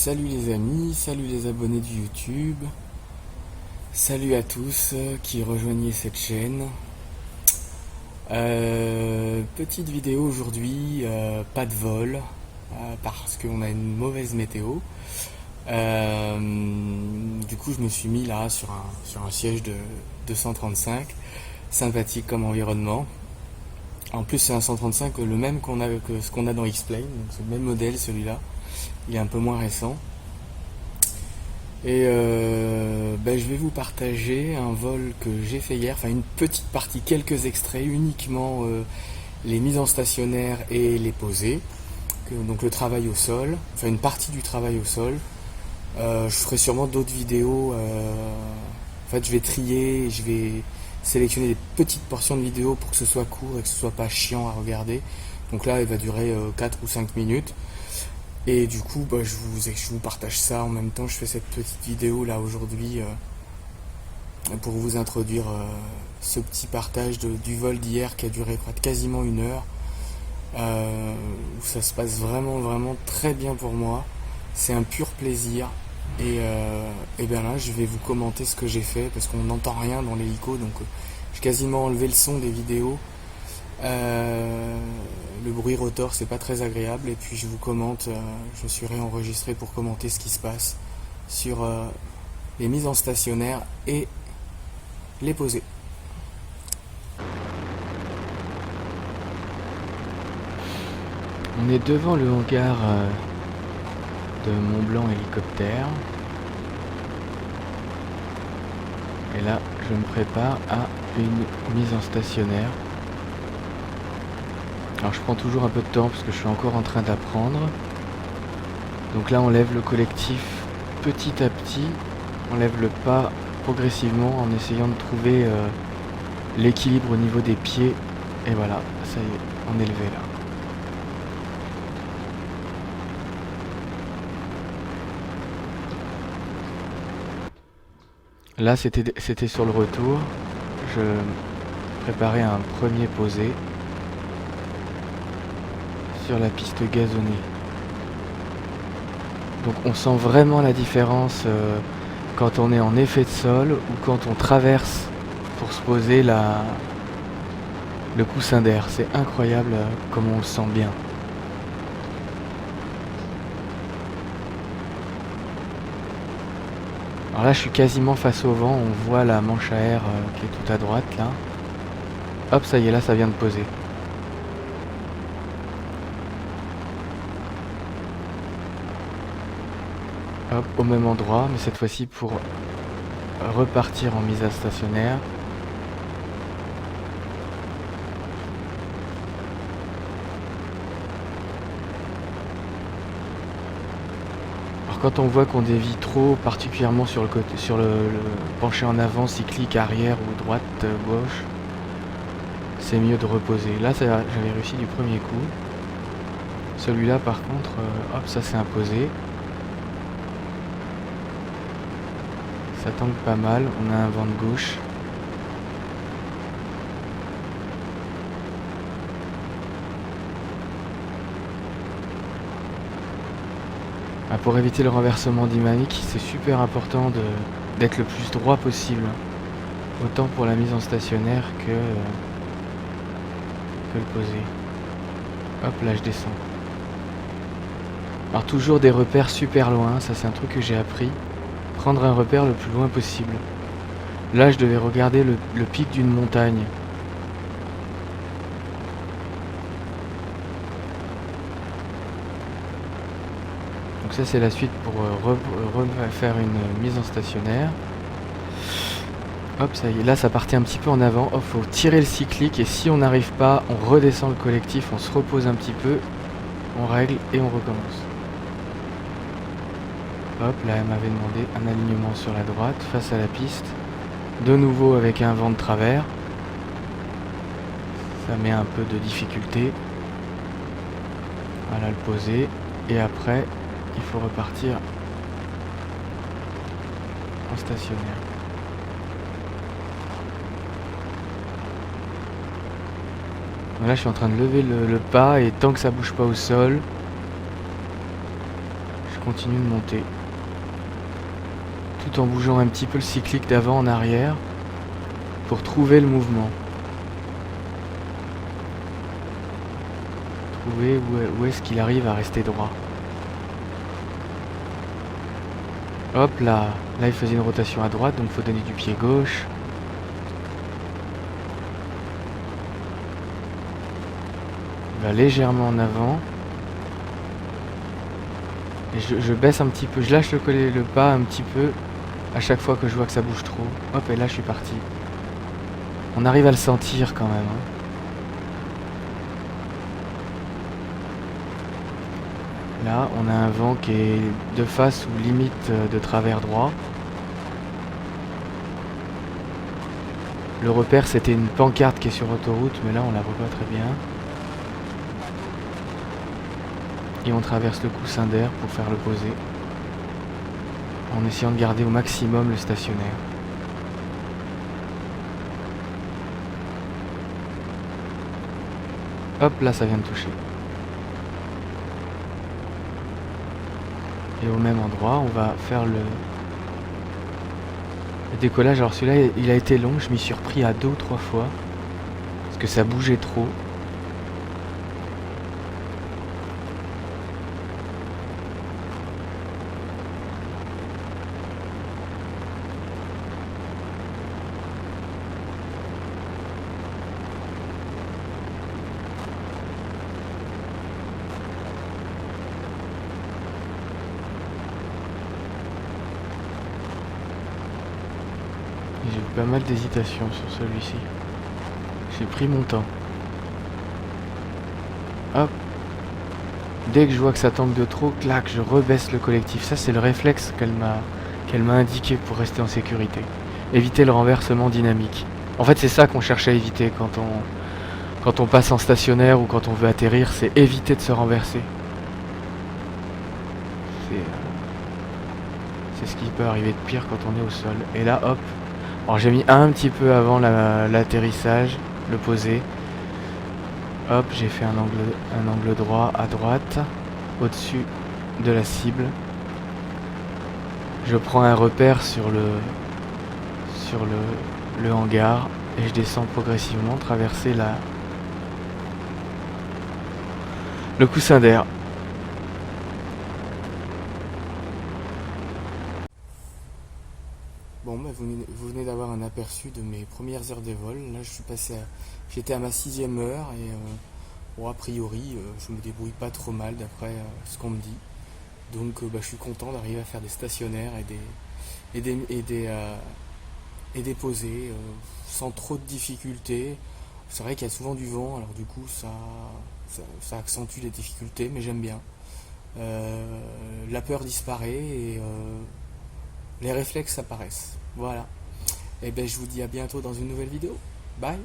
Salut les amis, salut les abonnés du YouTube, salut à tous qui rejoignez cette chaîne. Petite vidéo aujourd'hui, pas de vol, parce qu'on a une mauvaise météo. Du coup je me suis mis là sur un siège de 235, sympathique comme environnement. En plus c'est un 135 le même que ce qu'on a dans X-Plane, donc c'est le même modèle celui-là, il est un peu moins récent. Et je vais vous partager un vol que j'ai fait hier, enfin une petite partie, quelques extraits, uniquement les mises en stationnaire et les posées, donc le travail au sol, enfin une partie du travail au sol. Je ferai sûrement d'autres vidéos, en fait je vais trier, je vais sélectionner des petites portions de vidéos pour que ce soit court et que ce soit pas chiant à regarder. Donc là, elle va durer 4 ou 5 minutes. Et du coup, je vous partage ça en même temps. Je fais cette petite vidéo là aujourd'hui pour vous introduire ce petit partage du vol d'hier qui a duré quasiment une heure. Où ça se passe vraiment très bien pour moi. C'est un pur plaisir. Et bien là, je vais vous commenter ce que j'ai fait parce qu'on n'entend rien dans l'hélico. Donc j'ai quasiment enlevé le son des vidéos. Le bruit rotor, c'est pas très agréable. Et puis je vous commente, je me suis réenregistré pour commenter ce qui se passe sur les mises en stationnaire et les posées. On est devant le hangar de Mont-Blanc Hélicoptère. Et là, je me prépare à une mise en stationnaire. Alors je prends toujours un peu de temps parce que je suis encore en train d'apprendre. Donc là on lève le collectif petit à petit, on lève le pas progressivement en essayant de trouver l'équilibre au niveau des pieds. Et voilà, ça y est, on est levé là. Là c'était sur le retour, je préparais un premier posé sur la piste gazonnée. Donc on sent vraiment la différence quand on est en effet de sol ou quand on traverse pour se poser le coussin d'air. C'est incroyable comme on le sent bien. Alors là je suis quasiment face au vent, on voit la manche à air qui est tout à droite là. Hop, ça y est, là ça vient de poser. Hop, au même endroit, mais cette fois-ci pour repartir en mise à stationnaire. Alors quand on voit qu'on dévie trop, particulièrement sur le côté, sur le penché en avant, cyclique, arrière ou droite, gauche, c'est mieux de reposer. Là j'avais réussi du premier coup. Celui-là par contre, hop, ça s'est imposé. Ça tangue pas mal, on a un vent de gauche. Pour éviter le renversement dynamique, c'est super important d'être le plus droit possible. Autant pour la mise en stationnaire que le posé. Hop, là je descends. Alors toujours des repères super loin, ça c'est un truc que j'ai appris. Prendre un repère le plus loin possible. Là je devais regarder le pic d'une montagne. Donc ça c'est la suite pour refaire une mise en stationnaire. Hop, ça y est, là ça partait un petit peu en avant. Hop, faut tirer le cyclique et si on n'arrive pas, on redescend le collectif, on se repose un petit peu, on règle et on recommence. Hop, là elle m'avait demandé un alignement sur la droite face à la piste. De nouveau avec un vent de travers. Ça met un peu de difficulté. Voilà le poser. Et après, il faut repartir en stationnaire. Donc là je suis en train de lever le pas et tant que ça bouge pas au sol, je continue de monter. Tout en bougeant un petit peu le cyclique d'avant en arrière pour trouver le mouvement. Trouver où est-ce qu'il arrive à rester droit. Hop là, là il faisait une rotation à droite, donc il faut donner du pied gauche. Il va légèrement en avant. Et je baisse un petit peu, je lâche le pas un petit peu à chaque fois que je vois que ça bouge trop. Hop, et là je suis parti. On arrive à le sentir quand même. Hein. Là, on a un vent qui est de face ou limite de travers droit. Le repère, c'était une pancarte qui est sur autoroute, mais là, on la voit pas très bien. Et on traverse le coussin d'air pour faire le poser, en essayant de garder au maximum le stationnaire. Hop, là, ça vient de toucher. Et au même endroit, on va faire le décollage. Alors celui-là, il a été long, je m'y suis repris à 2 ou 3 fois, parce que ça bougeait trop. J'ai eu pas mal d'hésitation sur celui-ci. J'ai pris mon temps. Hop. Dès que je vois que ça tangue de trop, clac, je rebaisse le collectif. Ça, c'est le réflexe qu'elle m'a indiqué pour rester en sécurité. Éviter le renversement dynamique. En fait, c'est ça qu'on cherche à éviter quand on passe en stationnaire ou quand on veut atterrir, c'est éviter de se renverser. C'est ce qui peut arriver de pire quand on est au sol. Et là, hop. Alors j'ai mis un petit peu avant l'atterrissage, le poser. Hop, j'ai fait un angle droit à droite, au-dessus de la cible. Je prends un repère sur le hangar et je descends progressivement, traverser le coussin d'air. Bon, bah, vous venez d'avoir un aperçu de mes premières heures de vol. Là, j'étais à ma 6e heure et bon, a priori, je me débrouille pas trop mal d'après ce qu'on me dit. Donc, bah, je suis content d'arriver à faire des stationnaires et des posées sans trop de difficultés. C'est vrai qu'il y a souvent du vent, alors du coup, ça accentue les difficultés, mais j'aime bien. La peur disparaît et les réflexes apparaissent. Voilà. Et ben je vous dis à bientôt dans une nouvelle vidéo. Bye.